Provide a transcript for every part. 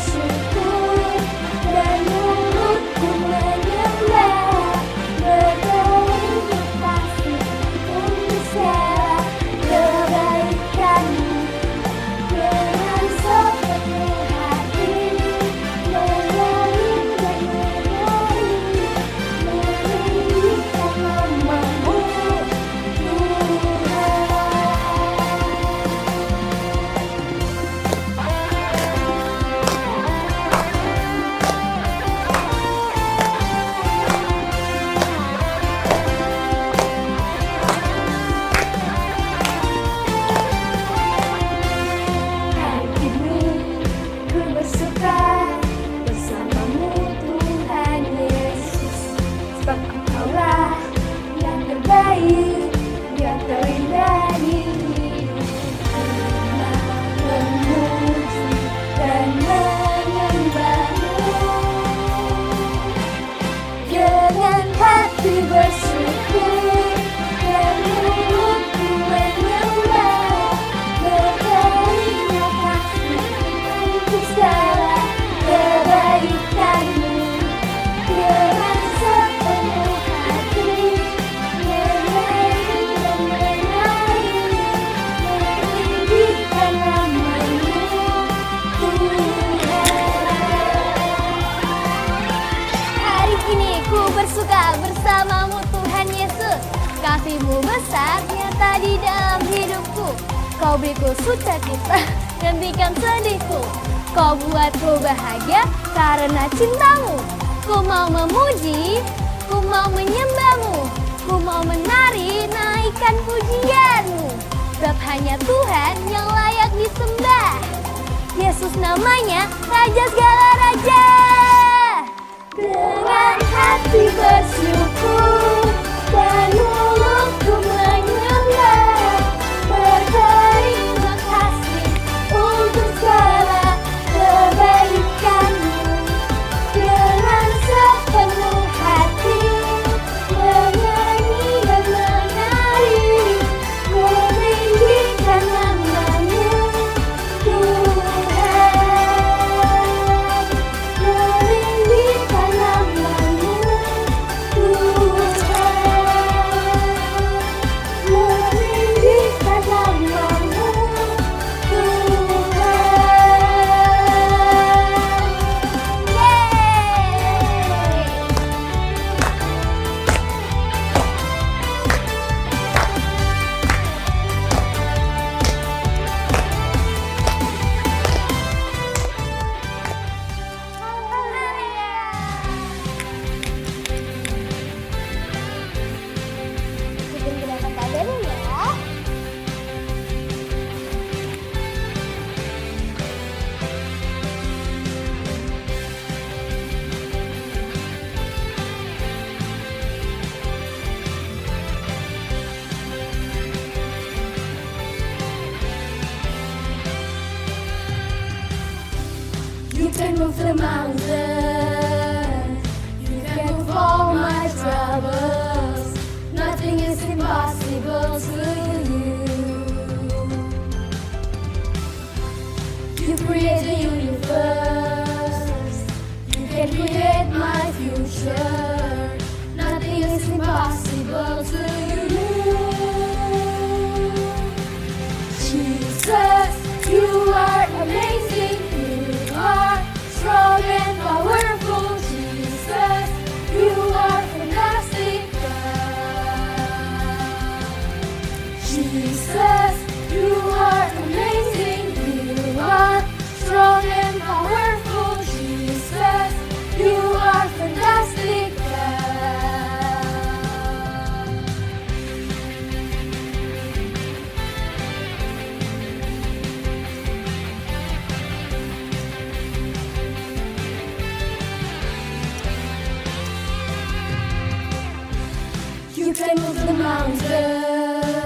bersyukur dan mulutku menyembah, berterima kasih untuk segala kebaikan-Mu. Dengan sepenuh hati menyanyi dan meninggikan nama-Mu, hari ini ku bersuka bersama-Mu Tuhan Yesus, sebab Engkaulah yang terbaik, yang terindah di hidupku. Memuji dan menyembah-Mu dengan hati bersyukur dan mulutku menyembah, berterima kasih untuk segala kebaikan-Mu. Dengan sepenuh hati menyanyi dan meninggikan nama-Mu, Tuhan. Hari ini ku bersuka bersama-Mu Tuhan Yesus. Kasih-Mu besar nyata di dalam hidupku. Kau beriku sukacita, gantikan sedihku. Kau buatku bahagia karena cinta-Mu. Ku mau memuji, ku mau menyembah-Mu, ku mau menari, naikkan pujian-Mu. Sebab hanya Tuhan yang layak disembah. Yesus namanya, Raja segala raja. Dengan hati bersyukur dan mulutku menyembah, berterima kasih untuk segala kebaikan-Mu. Dengan sepenuh hati menyanyi dan menari, meninggikan nama-Mu, Tuhan. Meninggikan nama-Mu, You can move the mountains, you can move all my troubles. Nothing is impossible to you. You create the universe, you can create my future. Nothing is impossible to you. Jesus, you are amazing. You are strong and powerful. Jesus, you are fantastic. Jesus, you are amazing. You are strong and powerful. Jesus, you are fantastic. You can move the mountain,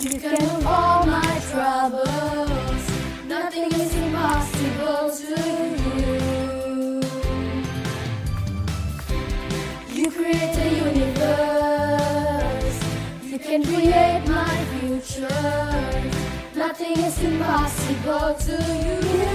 you can move all my troubles. Nothing is impossible to you. You create the universe, you can create my future. Nothing is impossible to you.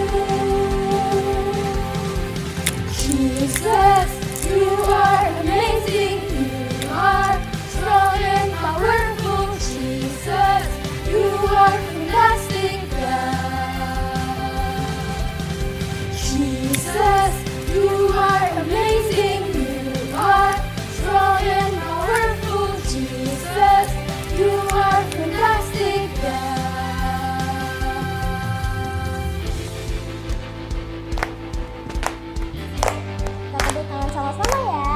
Jesus, you are amazing, you are strong and powerful. Jesus, you are fantastic, God. Kita tepuk tangan sama-sama ya.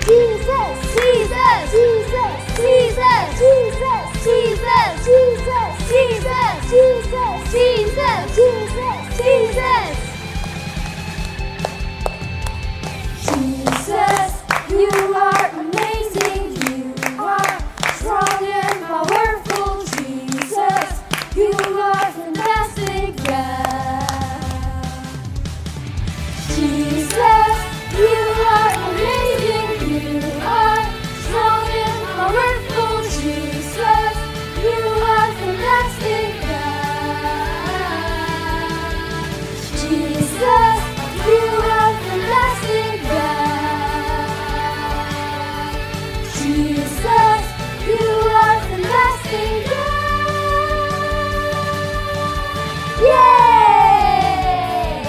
Jesus, Jesus, Jesus, Jesus, Jesus, Jesus, Jesus, Jesus, Jesus, Jesus, Jesus, Jesus. Jesus, you are amazing, you are strong and powerful. Jesus, you are fantastic, God. Jesus, you are amazing, you are strong and powerful. Jesus, you are fantastic, God. Jesus, you are fantastic, God. Jesus, you are fantastic, God. Yay!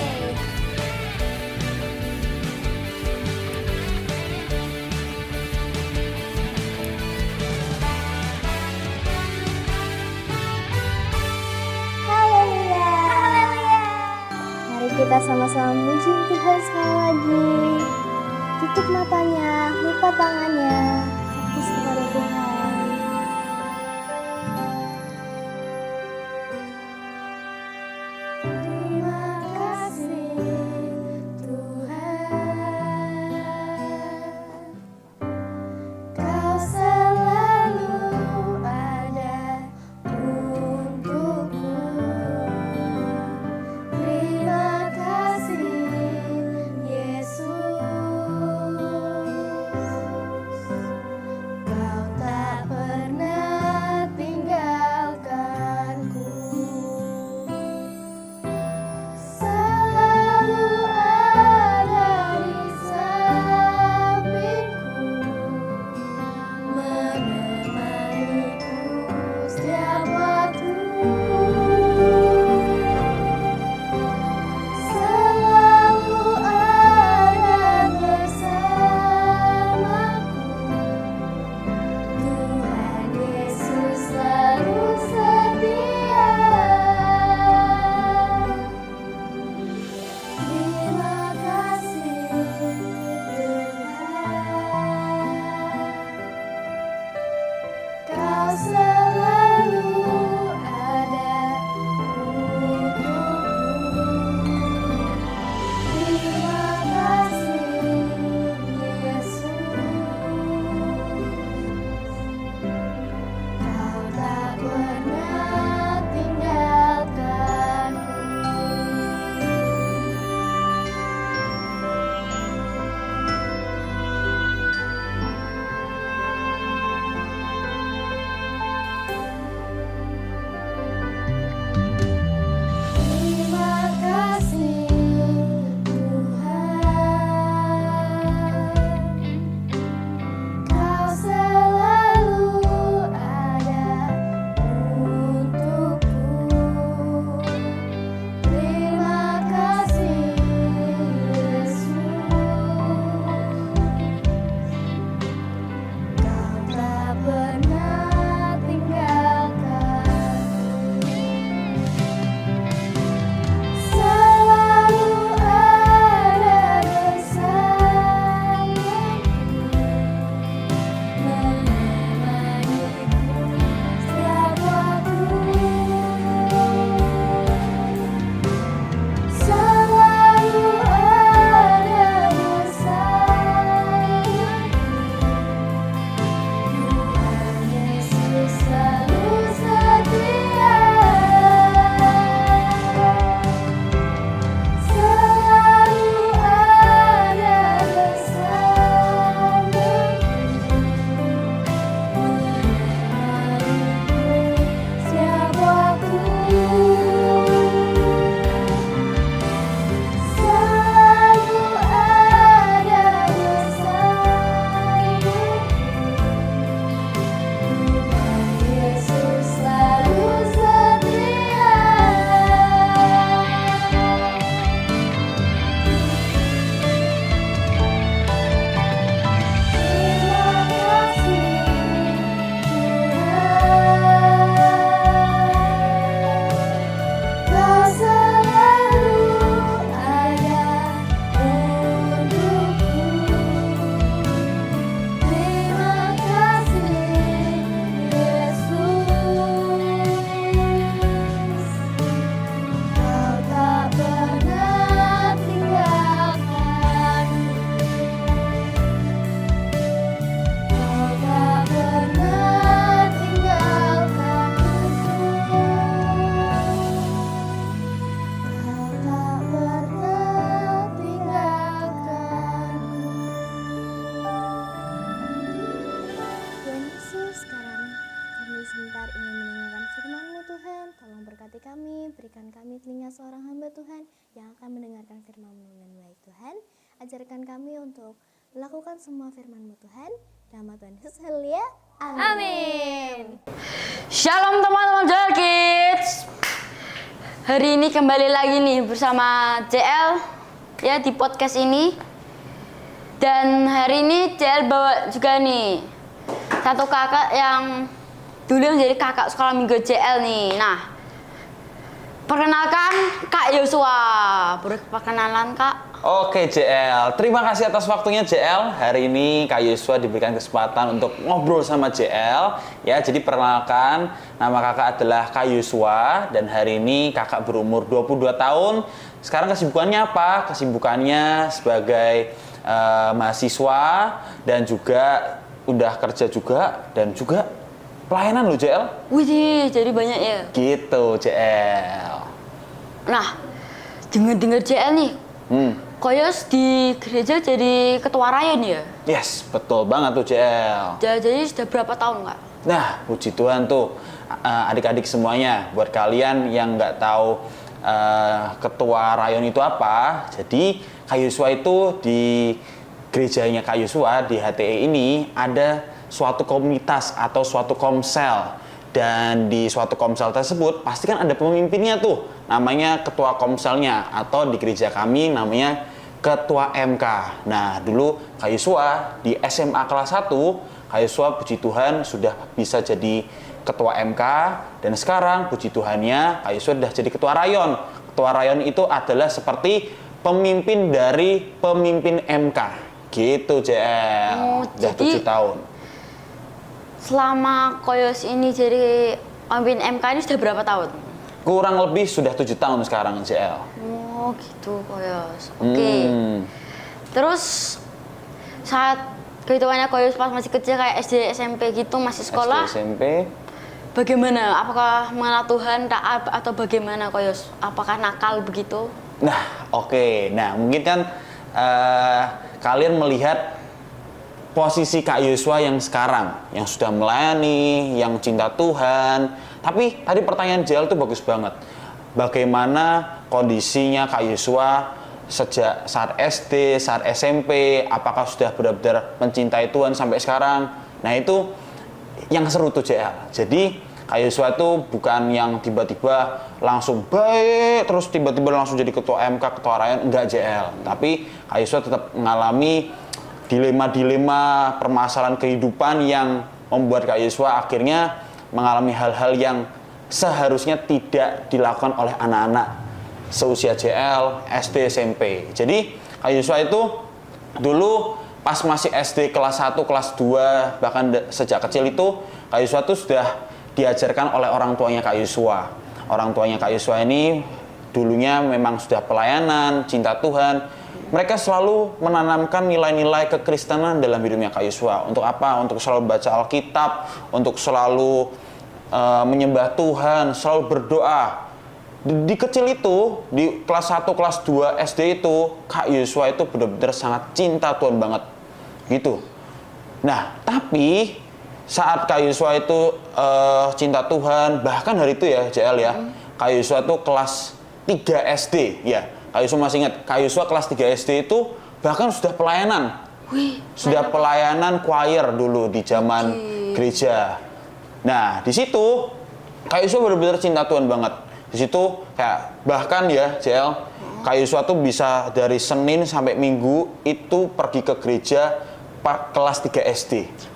Haleluya. Haleluya. Mari kita sama-sama memuji Tuhan sekali lagi. Tutup matanya, lipat tangannya, fokus kepada Tuhan. Terima kasih Tuhan, Kau selalu ada untukku. Terima kasih Yesus, Kau tak pernah tinggalkanku. Selalu ada di sampingku, menemaniku setiap waktu. Selalu ada bersamaku. Tuhan Yesus selalu setia. Terima kasih Tuhan, Kau selalu ada untukku. Terima kasih Yesus, Kau tak pernah tinggalkanku. hanya seorang hamba Tuhan yang akan mendengarkan firman-Mu dengan baik. Tuhan, ajarkan kami untuk melakukan semua firman-Mu Tuhan. Nama Tuhan Yesus, haleluya. Amin. Shalom teman-teman Joel Kids. Hari ini kembali lagi nih bersama JL ya di podcast ini. Dan hari ini JL bawa juga nih satu kakak yang dulu menjadi kakak sekolah minggu JL nih. Nah, perkenalkan Kak Yosua. Boleh perkenalan Kak? Oke JL, terima kasih atas waktunya JL. Hari ini Kak Yosua diberikan kesempatan untuk ngobrol sama JL. Ya, jadi perkenalkan, nama kakak adalah Kak Yosua dan hari ini kakak berumur 22 tahun. Sekarang kesibukannya apa? Kesibukannya sebagai mahasiswa dan juga udah kerja juga dan juga pelayanan loh JL. Wih, jadi banyak ya. Gitu JL. Nah, dengar-dengar JL nih. Koyos di gereja jadi ketua rayon ya? Yes, betul banget tuh JL. Jadi sudah berapa tahun Kak? Nah, puji Tuhan tuh adik-adik semuanya. Buat kalian yang nggak tahu ketua rayon itu apa, jadi Kak Yosua itu di gerejanya Kak Yosua di HTE ini ada suatu komunitas atau suatu komsel. Dan di suatu komsel tersebut pasti kan ada pemimpinnya tuh, namanya ketua komselnya, atau di gereja kami namanya ketua MK. Nah, dulu Kak Yosua di SMA kelas 1, Kak Yosua puji Tuhan sudah bisa jadi ketua MK, dan sekarang puji Tuhannya Kak Yosua sudah jadi ketua rayon. Ketua rayon itu adalah seperti pemimpin dari pemimpin MK. Gitu JL. Udah 7 tahun. Selama Koyos ini jadi pemimpin MK ini sudah berapa tahun? Kurang lebih sudah 7 tahun sekarang JL. Oh gitu Koyos. Oke. Terus saat kehidupannya Koyos pas masih kecil kayak SD, SMP gitu masih sekolah. SD, SMP. Bagaimana? Apakah mengenal Tuhan, taat atau bagaimana Koyos? Apakah nakal begitu? Nah, oke. Nah, mungkin kan kalian melihat posisi Kak Yosua yang sekarang, yang sudah melayani, yang cinta Tuhan. Tapi tadi pertanyaan JL itu bagus banget. Bagaimana kondisinya Kak Yosua sejak saat SD, saat SMP, apakah sudah benar-benar mencintai Tuhan sampai sekarang? Nah, itu yang seru tuh JL. Jadi Kak Yosua itu bukan yang tiba-tiba langsung baik, terus tiba-tiba langsung jadi ketua MK, ketua rayon, enggak JL. Tapi Kak Yosua tetap mengalami dilema-dilema permasalahan kehidupan yang membuat Kak Yosua akhirnya mengalami hal-hal yang seharusnya tidak dilakukan oleh anak-anak seusia JL, SD, SMP. Jadi Kak Yosua itu dulu pas masih SD kelas 1, kelas 2, bahkan sejak kecil itu Kak Yosua itu sudah diajarkan oleh orang tuanya Kak Yosua. Orang tuanya Kak Yosua ini dulunya memang sudah pelayanan, cinta Tuhan. Mereka selalu menanamkan nilai-nilai kekristenan dalam hidupnya Kak Yosua. Untuk apa? Untuk selalu baca Alkitab, untuk selalu menyembah Tuhan, selalu berdoa. Di kecil itu, di kelas 1, kelas 2 SD itu, Kak Yosua itu benar-benar sangat cinta Tuhan banget. Gitu. Nah, tapi saat Kak Yosua itu cinta Tuhan, bahkan hari itu ya JL ya, Kak Yosua itu kelas 3 SD ya. Kak Yosua masih ingat, Kak Yosua kelas 3 SD itu bahkan sudah pelayanan. Wih, sudah pelayanan choir dulu di zaman gereja. Nah, di situ Kak Yosua benar-benar cinta Tuhan banget. Di situ kayak bahkan ya, JL, Kak Yosua tuh bisa dari Senin sampai Minggu itu pergi ke gereja kelas 3 SD.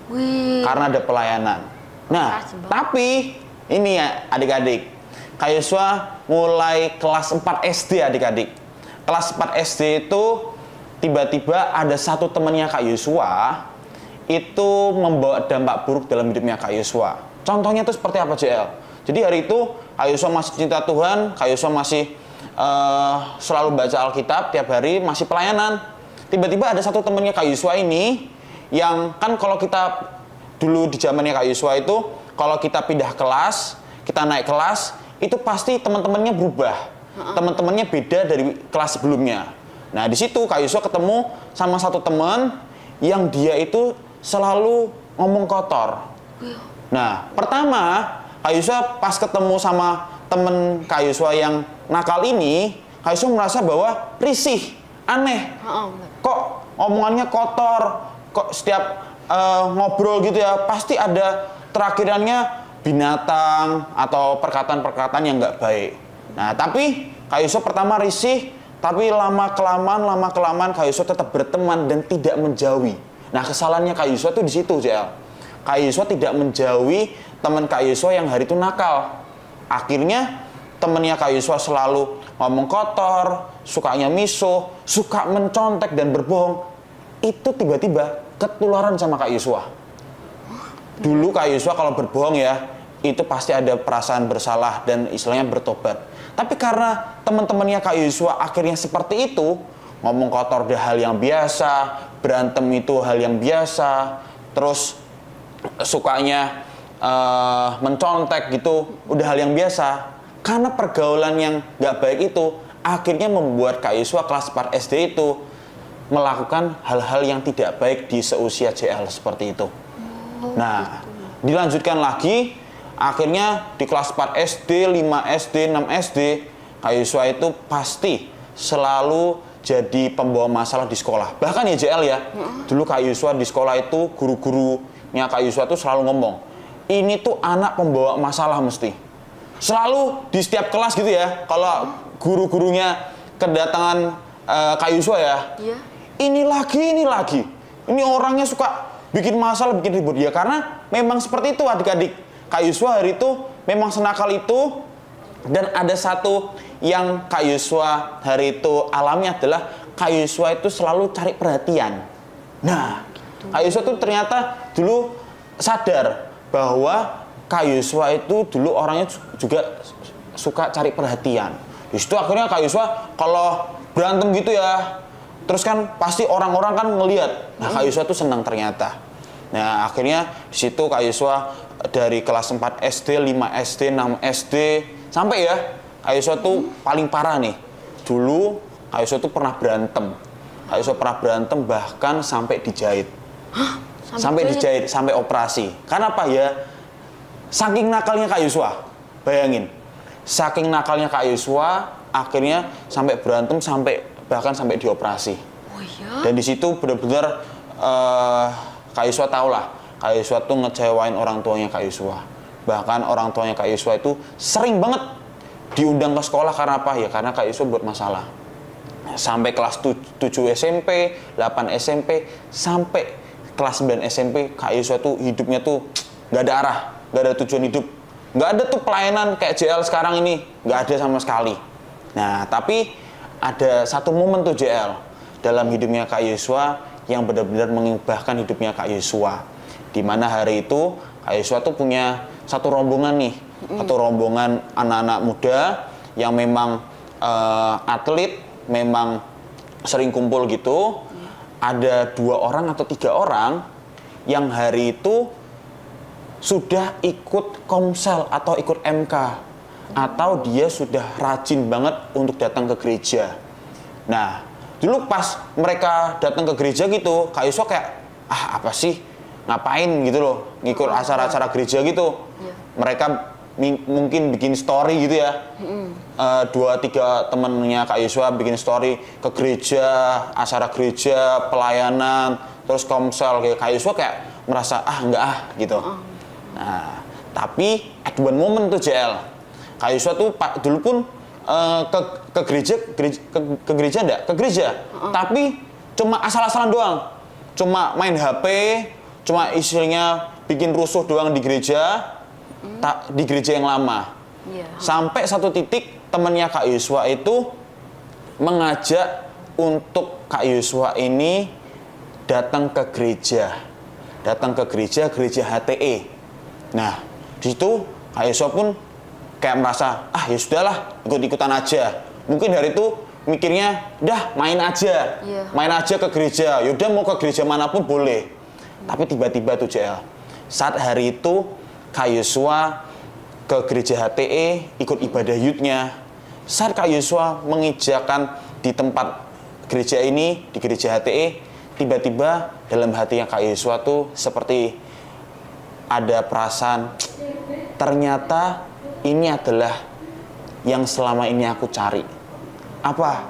Wih. Karena ada pelayanan. Nah, tapi ini ya adik-adik, Kak Yosua mulai kelas 4 SD adik-adik. Kelas 4 SD itu tiba-tiba ada satu temannya Kak Yosua itu membawa dampak buruk dalam hidupnya Kak Yosua. Contohnya itu seperti apa JL? Jadi hari itu Kak Yosua masih cinta Tuhan, Kak Yosua masih selalu baca Alkitab tiap hari, masih pelayanan. Tiba-tiba ada satu temannya Kak Yosua ini yang kan kalau kita dulu di zamannya Kak Yosua itu kalau kita pindah kelas, kita naik kelas, itu pasti teman-temannya berubah. Teman-temannya beda dari kelas sebelumnya. Nah, di situ Kak Yosua ketemu sama satu teman yang dia itu selalu ngomong kotor. Nah, pertama Kak Yosua pas ketemu sama temen Kak Yuswa yang nakal ini, Kak Yuswa merasa bahwa risih, aneh. Kok omongannya kotor, kok setiap ngobrol gitu ya, pasti ada terakhirannya binatang atau perkataan-perkataan yang nggak baik. Nah, tapi Kak Yuswa pertama risih, tapi lama-kelamaan Kak Yuswa tetap berteman dan tidak menjauhi. Nah, kesalahannya Kak Yuswa tuh di situ, JL. Kak Yuswa tidak menjauhi teman Kak Yuswa yang hari itu nakal. Akhirnya temennya Kak Yuswa selalu ngomong kotor, sukanya misuh, suka mencontek dan berbohong. Itu tiba-tiba ketularan sama Kak Yuswa. Dulu Kak Yuswa kalau berbohong ya, itu pasti ada perasaan bersalah dan istilahnya bertobat. Tapi karena teman-temannya Kak Yuswa akhirnya seperti itu, ngomong kotor udah hal yang biasa, berantem itu hal yang biasa, terus sukanya mencontek gitu udah hal yang biasa. Karena pergaulan yang nggak baik itu akhirnya membuat Kak Yuswa kelas 4 SD itu melakukan hal-hal yang tidak baik di seusia JL seperti itu. Nah, dilanjutkan lagi, akhirnya di kelas 4 SD, 5 SD, 6 SD, Kak Yuswa itu pasti selalu jadi pembawa masalah di sekolah. Bahkan ya JL ya, dulu Kak Yuswa di sekolah itu guru-gurunya Kak Yuswa tuh selalu ngomong, ini tuh anak pembawa masalah mesti. Selalu di setiap kelas gitu ya, kalau guru-gurunya kedatangan Kak Yuswa ya, ini lagi. Ini orangnya suka bikin masalah, bikin ribut. Ya karena memang seperti itu adik-adik. Kak Yuswa hari itu memang senakal itu. Dan ada satu yang Kak Yuswa hari itu alami adalah Kak Yuswa itu selalu cari perhatian. Nah, Kak Yuswa tuh ternyata dulu sadar bahwa Kak Yuswa itu dulu orangnya juga suka cari perhatian. Di situ akhirnya Kak Yuswa kalau berantem gitu ya, terus kan pasti orang-orang kan ngelihat. Nah, Kak Yuswa tuh senang ternyata. Nah, akhirnya di situ Kak Yuswa dari kelas 4 SD, 5 SD, 6 SD sampai ya Kak Yuswa tuh paling parah nih. Dulu Kak Yuswa tuh pernah berantem. Kak Yuswa pernah berantem bahkan sampai dijahit. Sampai dijahit, sampai operasi. Karena apa ya? Saking nakalnya Kak Yuswa. Bayangin. Saking nakalnya Kak Yuswa, akhirnya sampai berantem, bahkan sampai dioperasi. Oh iya? Dan di situ benar-benar Kak Yuswa tahu lah, Kak Yuswa tuh ngecewain orang tuanya Kak Yuswa. Bahkan orang tuanya Kak Yuswa itu sering banget diundang ke sekolah karena apa? Ya karena Kak Yuswa buat masalah. Sampai kelas 7 SMP, 8 SMP, sampai kelas 9 SMP, Kak Yuswa tuh hidupnya tuh nggak ada arah, nggak ada tujuan hidup. Nggak ada tuh pelayanan kayak JL sekarang ini, nggak ada sama sekali. Nah, tapi ada satu momen tuh JL dalam hidupnya Kak Yuswa yang benar-benar mengubahkan hidupnya Kak Yuswa. Di mana hari itu Kak Yuswa tuh punya satu rombongan nih, satu rombongan anak-anak muda yang memang atlet, memang sering kumpul gitu. Ada 2 orang atau 3 orang yang hari itu sudah ikut komsel atau ikut MK, atau dia sudah rajin banget untuk datang ke gereja. Nah, dulu pas mereka datang ke gereja gitu, Kak Yuswa kayak, apa sih, ngapain gitu loh, ngikut acara-acara gereja gitu. Mereka mungkin bikin story gitu ya, 2-3 temennya Kak Yuswa bikin story ke gereja, acara gereja, pelayanan, terus komsel. Kayak Kak Yuswa kayak merasa, enggak gitu. Nah, tapi at one moment tuh JL, Kak Yuswa tuh dulu pun ke gereja enggak? Ke gereja. Tapi cuma asal-asalan doang. Cuma main HP, cuma istilahnya bikin rusuh doang di gereja, di gereja yang lama. Sampai satu titik temannya Kak Yuswa itu mengajak untuk Kak Yuswa ini datang ke gereja. Datang ke gereja HTE. Nah, di situ Kak Yuswa pun kayak merasa, ya sudahlah, ikut-ikutan aja. Mungkin hari itu mikirnya, dah main aja. Main aja ke gereja. Yaudah mau ke gereja manapun boleh. Tapi tiba-tiba tuh JL, saat hari itu Kak Yuswa ke gereja HTE, ikut ibadah youth-nya. Saat Kak Yuswa mengijakan di tempat gereja ini, di gereja HTE, tiba-tiba dalam hatinya Kak Yuswa tuh seperti ada perasaan, ternyata ini adalah yang selama ini aku cari. Apa?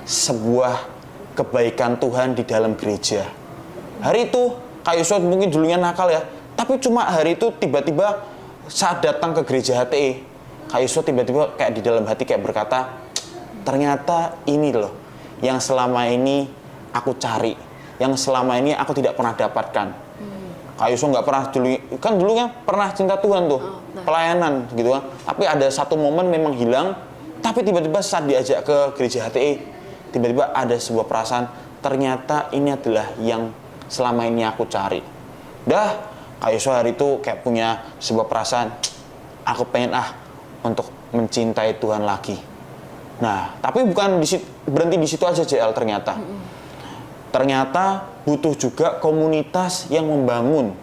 Sebuah kebaikan Tuhan di dalam gereja. Hari itu Kak Yosua mungkin dulunya nakal ya, tapi cuma hari itu tiba-tiba saat datang ke gereja HTI, Kak Yosua tiba-tiba kayak di dalam hati kayak berkata, ternyata ini loh yang selama ini aku cari, yang selama ini aku tidak pernah dapatkan. Kak Yosua nggak pernah dulunya pernah cinta Tuhan tuh, pelayanan gitu kan. Tapi ada satu momen memang hilang, tapi tiba-tiba saat diajak ke gereja HTI, tiba-tiba ada sebuah perasaan, ternyata ini adalah yang selama ini aku cari. Kak Yosua hari itu kayak punya sebuah perasaan, aku pengen untuk mencintai Tuhan lagi. Nah, tapi bukan berhenti di situ aja JL ternyata. Ternyata butuh juga komunitas yang membangun.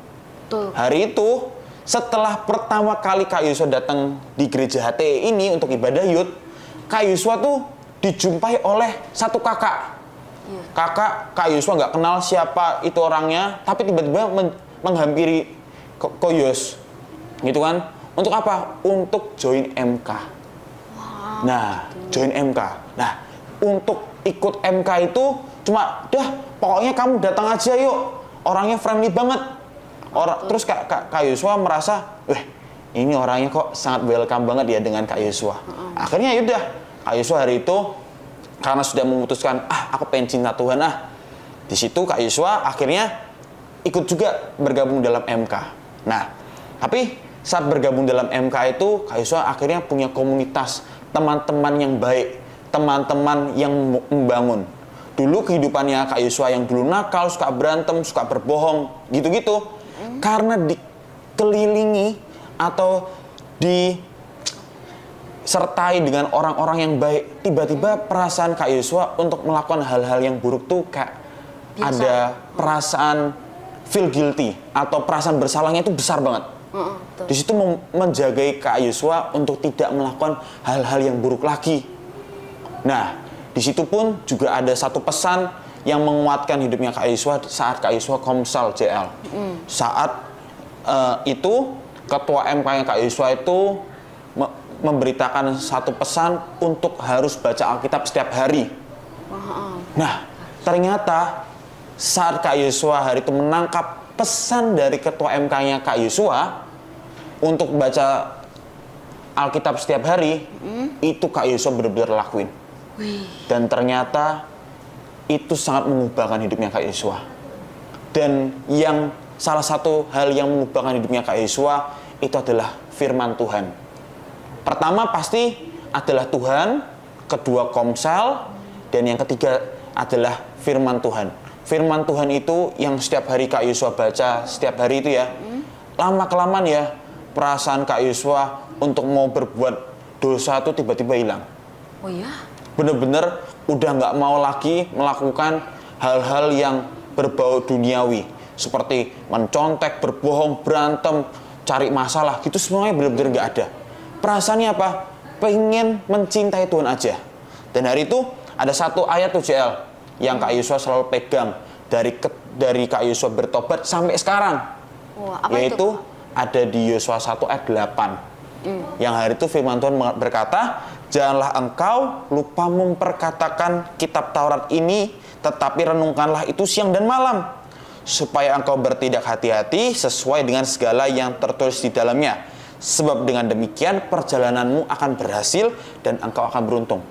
Tuh. Hari itu setelah pertama kali Kak Yosua datang di gereja HTI ini untuk ibadah youth, Kak Yosua tuh dijumpai oleh satu kakak. Kak Yosua nggak kenal siapa itu orangnya, tapi tiba-tiba menghampiri Koyos, gitu kan? Untuk apa? Untuk join MK. Nah, join MK. Nah, untuk ikut MK itu cuma, pokoknya kamu datang aja yuk. Orangnya friendly banget. Terus Kak Yosua merasa, ini orangnya kok sangat welcome banget ya dengan Kak Yosua. Akhirnya yaudah, Kak Yosua hari itu karena sudah memutuskan, aku pengen cinta Tuhan Di situ Kak Yosua akhirnya ikut juga bergabung dalam MK. Nah, tapi saat bergabung dalam MK itu, Kak Yosua akhirnya punya komunitas, teman-teman yang baik, teman-teman yang membangun. Dulu kehidupannya Kak Yosua yang dulu nakal, suka berantem, suka berbohong, gitu-gitu. Karena dikelilingi atau disertai dengan orang-orang yang baik, tiba-tiba perasaan Kak Yosua untuk melakukan hal-hal yang buruk tuh kayak ada perasaan feel guilty atau perasaan bersalahnya itu besar banget. Di situ menjagai Kak Yosua untuk tidak melakukan hal-hal yang buruk lagi. Nah, di situ pun juga ada satu pesan yang menguatkan hidupnya Kak Yosua saat Kak Yosua Komsel JL. Saat itu ketua MK-nya Kak Yosua itu memberitakan satu pesan untuk harus baca Alkitab setiap hari. Nah, ternyata saat Kak Yosua hari itu menangkap pesan dari ketua MK-nya Kak Yosua untuk baca Alkitab setiap hari, itu Kak Yosua benar-benar lakuin. Dan ternyata itu sangat mengubahkan hidupnya Kak Yosua. Dan yang salah satu hal yang mengubahkan hidupnya Kak Yosua itu adalah firman Tuhan. Pertama pasti adalah Tuhan, kedua Komsel, dan yang ketiga adalah firman Tuhan. Firman Tuhan itu yang setiap hari Kak Yosua baca, setiap hari itu ya, lama-kelamaan ya, perasaan Kak Yosua untuk mau berbuat dosa itu tiba-tiba hilang. Oh ya? Bener-bener udah nggak mau lagi melakukan hal-hal yang berbau duniawi. Seperti mencontek, berbohong, berantem, cari masalah, gitu semuanya bener-bener nggak ada. Perasaannya apa? Pengen mencintai Tuhan aja. Dan hari itu ada satu ayat tuh JL yang Kak Yosua selalu pegang dari Kak Yosua bertobat sampai sekarang. Wah, apa yaitu itu? Ada di Yosua 1 ayat 8. Yang hari itu firman Tuhan berkata, janganlah engkau lupa memperkatakan kitab Taurat ini, tetapi renungkanlah itu siang dan malam, supaya engkau bertindak hati-hati sesuai dengan segala yang tertulis di dalamnya. Sebab dengan demikian perjalananmu akan berhasil dan engkau akan beruntung.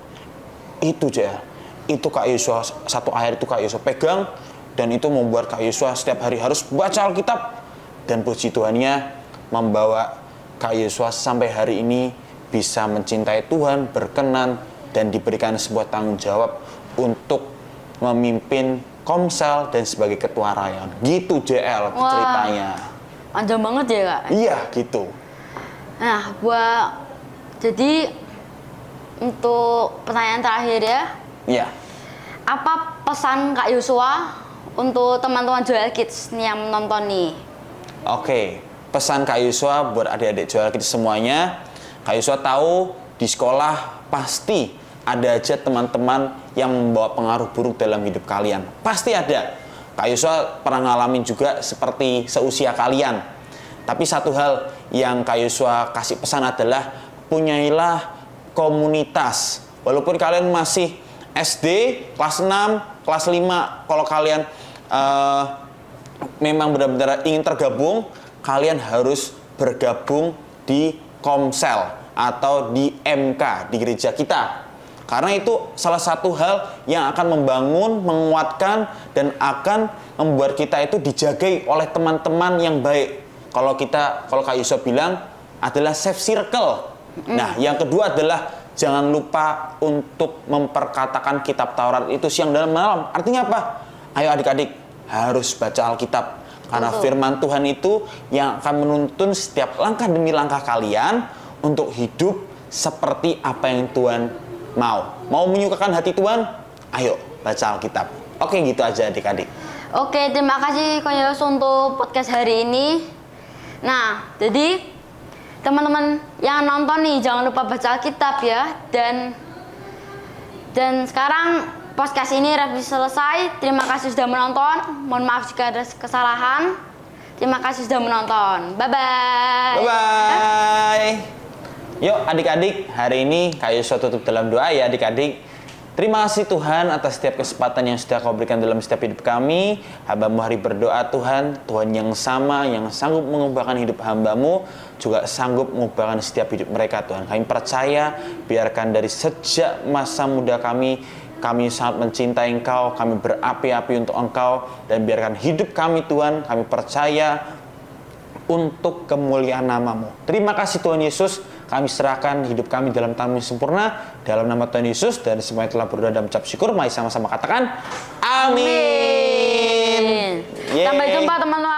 Itu aja. Itu Kak Yosua, satu ayat itu Kak Yosua pegang, dan itu membuat Kak Yosua setiap hari harus baca Alkitab. Dan puji Tuhannya membawa Kak Yosua sampai hari ini bisa mencintai Tuhan, berkenan, dan diberikan sebuah tanggung jawab untuk memimpin Komsel dan sebagai ketua rayon. Gitu JL ceritanya. Panjang banget ya Kak? Iya gitu. Nah, jadi untuk pertanyaan terakhir ya. Iya. Apa pesan Kak Yosua untuk teman-teman Joel Kids nih yang menonton nih? Oke, pesan Kak Yosua buat adik-adik Joel Kids semuanya. Kak Yosua tahu di sekolah pasti ada aja teman-teman yang membawa pengaruh buruk dalam hidup kalian. Pasti ada. Kak Yosua pernah ngalamin juga seperti seusia kalian. Tapi satu hal yang Kak Yosua kasih pesan adalah punyailah komunitas. Walaupun kalian masih SD, kelas 6, kelas 5, kalau kalian memang benar-benar ingin tergabung, kalian harus bergabung di Komsel atau di MK di gereja kita. Karena itu salah satu hal yang akan membangun, menguatkan, dan akan membuat kita itu dijagai oleh teman-teman yang baik. Kalau Kak Yusuf bilang adalah safe circle. Nah, yang kedua adalah jangan lupa untuk memperkatakan kitab Taurat itu siang dan malam. Artinya apa? Ayo adik-adik harus baca Alkitab. Karena firman Tuhan itu yang akan menuntun setiap langkah demi langkah kalian untuk hidup seperti apa yang Tuhan mau. Mau menyukakan hati Tuhan? Ayo baca Alkitab. Oke, gitu aja adik-adik. Oke, terima kasih Kak Yos untuk podcast hari ini. Nah, jadi teman-teman yang nonton nih jangan lupa baca Alkitab ya. Dan sekarang podcast ini review selesai. Terima kasih sudah menonton. Mohon maaf jika ada kesalahan. Terima kasih sudah menonton. Bye-bye. Bye-bye. Yuk adik-adik, hari ini Kak Yusuf tutup dalam doa ya adik-adik. Terima kasih Tuhan atas setiap kesempatan yang sudah Kau berikan dalam setiap hidup kami. Hamba-Mu hari berdoa Tuhan, Tuhan yang sama, yang sanggup mengubahkan hidup hamba-Mu, juga sanggup mengubahkan setiap hidup mereka Tuhan. Kami percaya, biarkan dari sejak masa muda kami sangat mencintai Engkau, kami berapi-api untuk Engkau, dan biarkan hidup kami Tuhan, kami percaya untuk kemuliaan nama-Mu. Terima kasih Tuhan Yesus. Kami serahkan hidup kami dalam tangan yang sempurna. Dalam nama Tuhan Yesus. Dan semuanya telah berdoa dan mengucap syukur. Mari sama-sama katakan. Amin. Sampai jumpa teman-teman.